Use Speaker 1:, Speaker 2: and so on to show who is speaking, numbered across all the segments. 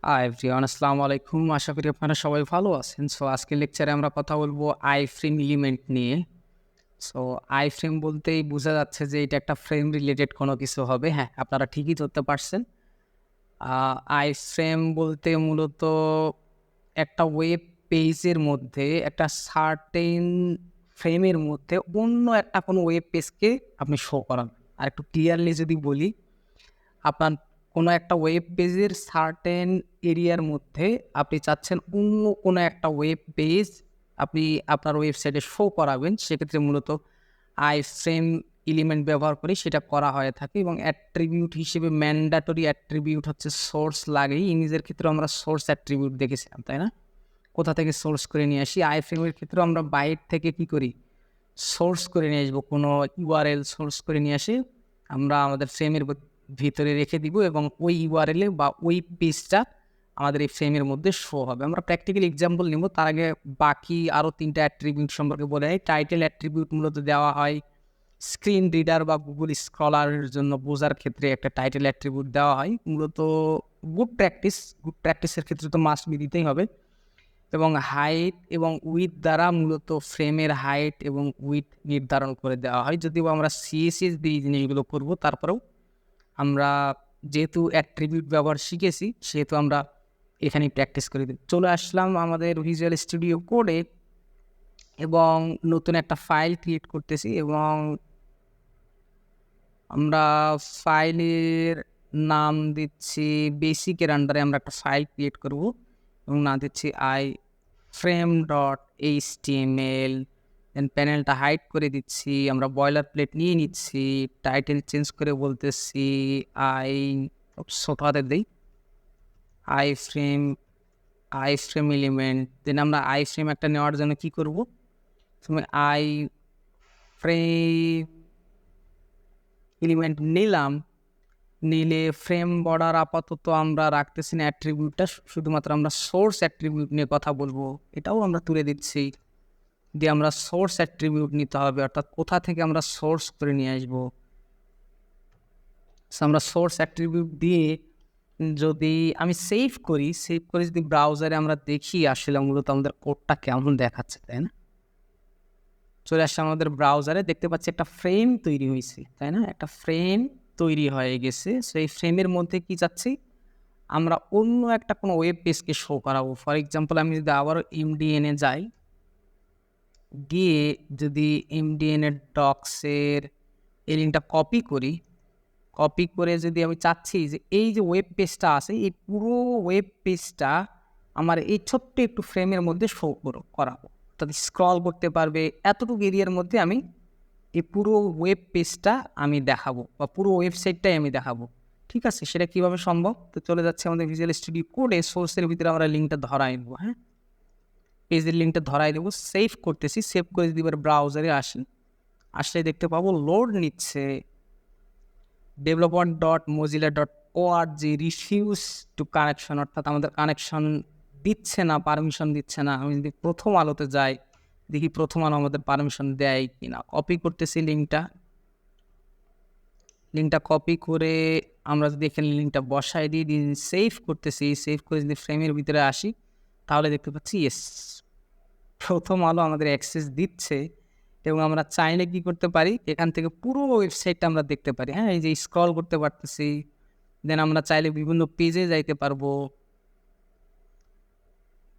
Speaker 1: Hi everyone, আসসালামু আলাইকুম। আশা করি আপনারা সবাই ভালো আছেন। সো আজকের লেকচারে আমরা কথা বলবো আইফ্রেম এলিমেন্ট নিয়ে। সো আইফ্রেম বলতেই বোঝা যাচ্ছে যে এটা একটা ফ্রেম রিলেটেড কোনো কিছু হবে। হ্যাঁ, আপনারা ঠিকই ধরতে পারছেন। আইফ্রেম বলতে মূলত একটা ওয়েব পেজের মধ্যে একটা সার্টেন ফ্রেমের মধ্যে অন্য একটা কোনো ওয়েব পেজকে আপনি শো করান। আরেকটু ক্লিয়ারলি যদি বলি, আপনার কোনো একটা ওয়েব পেজের সার্টেন এরিয়ার মধ্যে আপনি চাচ্ছেন অন্য কোনো একটা ওয়েব পেজ আপনি আপনার ওয়েবসাইটে শো করাবেন। সেক্ষেত্রে মূলত আইফ্রেম এলিমেন্ট ব্যবহার করে সেটা করা হয়ে থাকে এবং অ্যাট্রিবিউট হিসেবে ম্যান্ডেটরি অ্যাট্রিবিউট হচ্ছে সোর্স লাগেই। ইমেজের ক্ষেত্রে আমরা সোর্স অ্যাট্রিবিউট দেখেছিলাম, তাই না? কোথা থেকে সোর্স করে নিয়ে আসি। আইফ্রেমের ক্ষেত্রেও আমরা বাইরে থেকে কি করি, সোর্স করে নিয়ে আসবো। কোনো ইউআরএল সোর্স করে নিয়ে আসি, আমরা আমাদের ফ্রেমের ভিতরে রেখে দিব এবং ওই ইউআরএলে বা ওই পেজটা আমাদের এই ফ্রেমের মধ্যে শো হবে। আমরা প্র্যাকটিক্যাল এক্সাম্পল নেব। তার আগে বাকি আরও 3টা অ্যাট্রিবিউট সম্পর্কে বলে নেই। টাইটেল অ্যাট্রিবিউট মূলত দেওয়া হয় স্ক্রিন রিডার বা গুগল স্কলারের জন্য বোঝার ক্ষেত্রে একটা টাইটেল অ্যাট্রিবিউট দেওয়া হয়। মূলত গুড প্র্যাকটিসের ক্ষেত্রে তো মাস্ট বি দিতেই হবে। এবং হাইট এবং উইথ দ্বারা মূলত ফ্রেমের হাইট এবং উইথ নির্ধারণ করে দেওয়া হয়। যদিও আমরা সিএসএস দিয়ে এই জিনিসগুলো করবো, তারপরেও আমরা যেহেতু অ্যাট্রিবিউট ব্যবহার শিখেছি সেহেতু আমরা এখানেই প্র্যাকটিস করে দিই। চলে আসলাম আমাদের ভিজুয়াল স্টুডিও কোডে এবং নতুন একটা ফাইল ক্রিয়েট করতেছি এবং আমরা ফাইলের নাম দিচ্ছি বেসিকের আন্ডারে আমরা একটা ফাইল ক্রিয়েট করব এবং নাম দিচ্ছি iframe.html। দেন প্যানেলটা হাইড করে দিচ্ছি, আমরা বয়লার প্লেট নিয়ে নিচ্ছি, টাইটেল চেঞ্জ করে বলতেছি ছোট হাতের দিই আইফ্রেম এলিমেন্ট। দেন আমরা আইফ্রেম একটা নেওয়ার জন্য কি করব, তুমি আইফ্রেম এলিমেন্ট নিলে ফ্রেম বর্ডার আপাতত আমরা রাখতেছি না অ্যাট্রিবিউটটা, শুধুমাত্র আমরা সোর্স অ্যাট্রিবিউট নিয়ে কথা বলবো। এটাও আমরা তুলে দিচ্ছি। দিয়ে আমরা সোর্স অ্যাট্রিবিউট নিতে হবে, অর্থাৎ কোথা থেকে আমরা সোর্স করে নিয়ে আসবো। আমরা সোর্স অ্যাট্রিবিউট দিয়ে যদি আমি সেভ করি যদি ব্রাউজারে আমরা দেখি আসলে মূলত আমাদের কোডটা কেমন দেখাচ্ছে, তাই না? চলে আসছে আমাদের ব্রাউজারে, দেখতে পাচ্ছি একটা ফ্রেম তৈরি হয়েছে, তাই না? একটা ফ্রেম তৈরি হয়ে গেছে। সো এই ফ্রেমের মধ্যে কি চাচ্ছি, আমরা অন্য একটা কোনো ওয়েব পেজকে শো করাবো। ফর এক্সাম্পল আমি যদি আবারও এমডিএনে যাই, গিয়ে যদি এমডিএনের ডক্সের এই লিঙ্কটা কপি করে যদি আমি চাচ্ছি যে এই যে ওয়েব পেজটা আছে এই পুরো ওয়েব পেজটা আমার এই ছোট্ট একটু ফ্রেমের মধ্যে শো করাবো, অর্থাৎ স্ক্রল করতে পারবে এতটুকু এরিয়ার মধ্যে আমি এই পুরো ওয়েব পেজটা আমি দেখাবো বা পুরো ওয়েবসাইটটাই আমি দেখাবো। ঠিক আছে, সেটা কীভাবে সম্ভব? তো চলে যাচ্ছে আমাদের ভিজুয়াল স্টুডিও কোডে, সোর্সের ভিতরে আমরা লিঙ্কটা ধরাই দেবো। হ্যাঁ, পেজের লিঙ্কটা ধরাই দেবো, সেভ করতেছি। সেভ করে যদি এবার ব্রাউজারে আসলে দেখতে পাবো লোড নিচ্ছে। developer.mozilla.org রিফিউজ টু কানেকশন, অর্থাৎ আমাদের কানেকশন দিচ্ছে না, পারমিশন দিচ্ছে না। আমি যদি প্রথম আলোতে যাই, দেখি প্রথম আলো আমাদের পারমিশন দেয় কিনা। কপি করতেছি লিঙ্কটা কপি করে আমরা যদি এখানে লিঙ্কটা বসাই দিই, সেভ করতেছি। সেভ করে যদি ফ্রেমের ভিতরে আসি তাহলে দেখতে পাচ্ছি ইয়েস, প্রথম আলো আমাদের অ্যাক্সেস দিচ্ছে এবং আমরা চাইলে কি করতে পারি, এখান থেকে পুরো ওয়েবসাইটটা আমরা দেখতে পারি। হ্যাঁ, এই যে স্ক্রল করতে পারতেছি। দেন আমরা চাইলে বিভিন্ন পেজে যাইতে পারবো।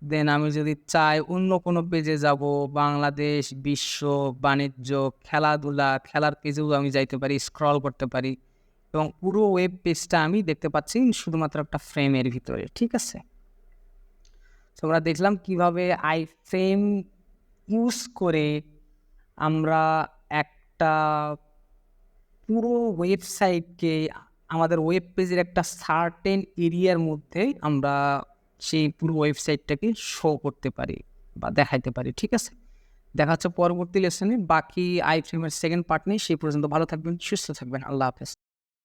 Speaker 1: দেন আমি যদি চাই অন্য কোনো পেজে যাব, বাংলাদেশ, বিশ্ব, বাণিজ্য, খেলাধুলা, খেলার পেজেও আমি যাইতে পারি, স্ক্রল করতে পারি এবং পুরো ওয়েব পেজটা আমি দেখতে পাচ্ছি শুধুমাত্র একটা ফ্রেমের ভিতরে। ঠিক আছে, তো আমরা দেখলাম কিভাবে আইফ্রেম ইউজ করে আমরা একটা পুরো ওয়েবসাইটকে আমাদের ওয়েব পেজের একটা সার্টেন এরিয়ার মধ্যে আমরা সেই পুরো ওয়েবসাইটটাকে শো করতে পারি বা দেখাইতে পারি। ঠিক আছে, দেখা হচ্ছে পরবর্তী লেসনে। বাকি আইফ্রেমের সেকেন্ড পার্ট নেই, সেই পর্যন্ত ভালো থাকবেন, সুস্থ থাকবেন। আল্লাহ হাফেজ।